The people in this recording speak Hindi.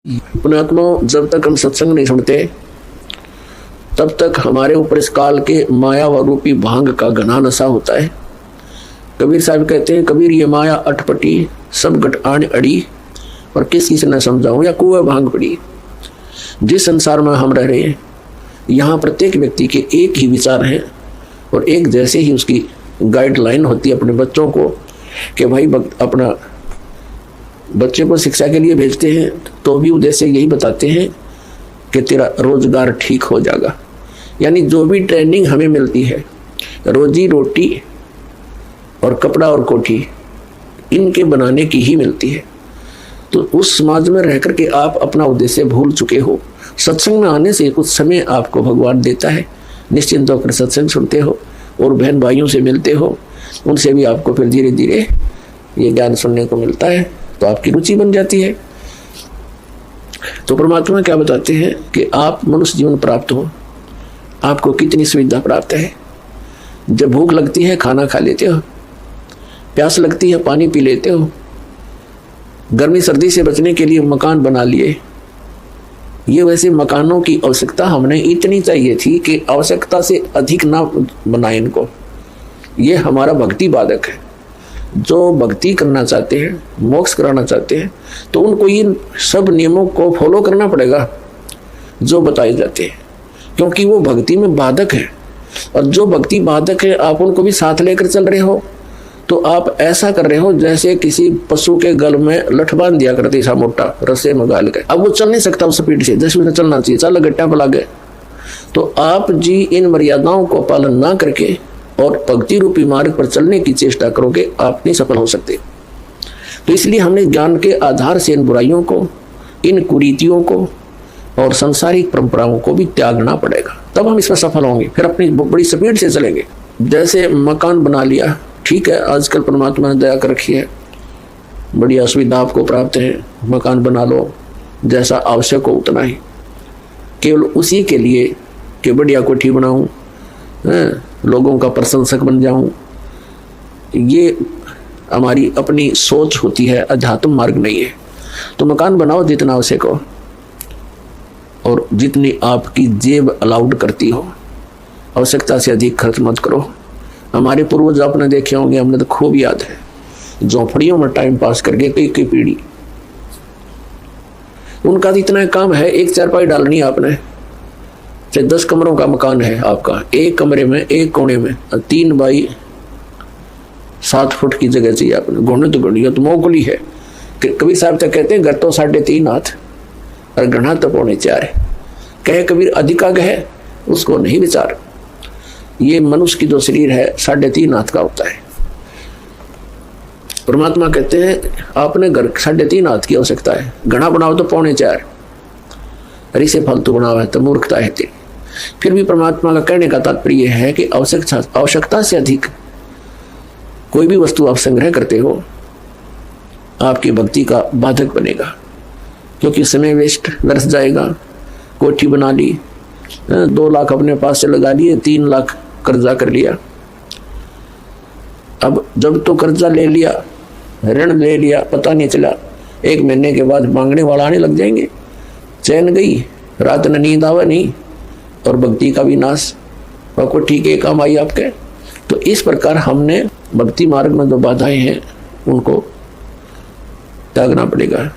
पुण्यात्मा, जब तक हम सत्संग नहीं सुनते तब तक हमारे ऊपर इस काल के माया व रूपी भांग का घना नशा होता है। कबीर साहब कहते हैं, कबीर ये माया अटपटी सब गट आन अड़ी, और किसी से न समझाऊं या कुएं भांग पड़ी। जिस संसार में हम रह रहे हैं यहाँ प्रत्येक व्यक्ति के एक ही विचार हैं और एक जैसे ही उसकी गाइडलाइन होती है अपने बच्चों को कि भाई अपना बच्चे को शिक्षा के लिए भेजते हैं तो भी उद्देश्य यही बताते हैं कि तेरा रोजगार ठीक हो जाएगा। यानी जो भी ट्रेनिंग हमें मिलती है, रोजी रोटी और कपड़ा और कोठी इनके बनाने की ही मिलती है। तो उस समाज में रह कर के आप अपना उद्देश्य भूल चुके हो। सत्संग में आने से कुछ समय आपको भगवान देता है, निश्चिंत होकर सत्संग सुनते हो और बहन भाइयों से मिलते हो, उनसे भी आपको फिर धीरे धीरे ये ज्ञान सुनने को मिलता है, तो आपकी रुचि बन जाती है। तो परमात्मा क्या बताते हैं कि आप मनुष्य जीवन प्राप्त हो, आपको कितनी सुविधा प्राप्त है। जब भूख लगती है खाना खा लेते हो, प्यास लगती है पानी पी लेते हो, गर्मी सर्दी से बचने के लिए मकान बना लिए। ये वैसे मकानों की आवश्यकता हमने इतनी चाहिए थी कि आवश्यकता से अधिक ना बनाए इनको। ये हमारा भक्ति बाधक है। जो भक्ति करना चाहते हैं, मोक्ष कराना चाहते हैं, तो उनको इन सब नियमों को फॉलो करना पड़ेगा जो बताए जाते हैं, क्योंकि वो भक्ति में बाधक है। और जो भक्ति बाधक है आप उनको भी साथ लेकर चल रहे हो, तो आप ऐसा कर रहे हो जैसे किसी पशु के गल में लठ बांध दिया करते सा मोटा रस्से में गाल के। अब वो चल नहीं सकता उस स्पीड से, 10 मिनट चलना चाहिए, चल गट्टा पर लागे। तो आप जी इन मर्यादाओं को पालन ना करके और भक्ति रूपी मार्ग पर चलने की चेष्टा करोगे, आप नहीं सफल हो सकते। तो इसलिए हमने ज्ञान के आधार से इन बुराइयों को, इन कुरीतियों को और सांसारिक परंपराओं को भी त्यागना पड़ेगा, तब हम इसमें सफल होंगे। फिर अपनी बड़ी स्पीड से चलेंगे। जैसे मकान बना लिया, ठीक है, आजकल परमात्मा ने दया कर रखी है, बढ़िया सुविधा आपको प्राप्त है, मकान बना लो, जैसा आवश्यक हो उतना ही, केवल उसी के लिए कि बढ़िया कोठी बनाऊं, लोगों का प्रशंसक बन जाऊं। ये हमारी अपनी सोच होती है, अध्यात्म मार्ग नहीं है। तो मकान बनाओ जितना आवश्यक हो और जितनी आपकी जेब अलाउड करती हो, आवश्यकता से अधिक खर्च मत करो। हमारे पूर्वज आपने देखे होंगे, हमने तो खूब याद है, झोंपड़ियों में टाइम पास करके कई पीढ़ी, उनका तो इतना काम है, एक चारपाई डालनी है आपने, चाहे 10 कमरों का मकान है आपका, एक कमरे में एक कोने में 3 बाई 7 फुट की जगह चाहिए आपने। घोड़े तो घड़िया तो मोगली है। कबीर साहब तक कहते हैं घर तो 3.5 हाथ और घना तो 4.25 है। कहे कबीर अधिका गहे उसको नहीं विचार। ये मनुष्य की जो शरीर है 3.5 हाथ का होता है। परमात्मा कहते हैं आपने घर 3.5 हाथ की आवश्यकता है, घना बनाओ तो 4.25, अरे से फालतू बनाओ है तो मूर्खता है तेरी। फिर भी परमात्मा का कहने का तात्पर्य है कि आवश्यकता से अधिक कोई भी वस्तु आप संग्रह करते हो, आपकी भक्ति का बाधक बनेगा, क्योंकि समय वेस्ट व्यर्थ जाएगा। कोठी बना ली, 2 लाख अपने पास से लगा लिए, 3 लाख कर्जा कर लिया। अब जब तो कर्जा ले लिया, ऋण ले लिया, पता नहीं चला, 1 महीने के बाद मांगने वाला आने लग जाएंगे। चैन गई, रात न नींद आवा नहीं, और भक्ति का भी नाश, और कोई ठीक है काम आई आपके। तो इस प्रकार हमने भक्ति मार्ग में जो बाधाएं हैं उनको त्यागना पड़ेगा।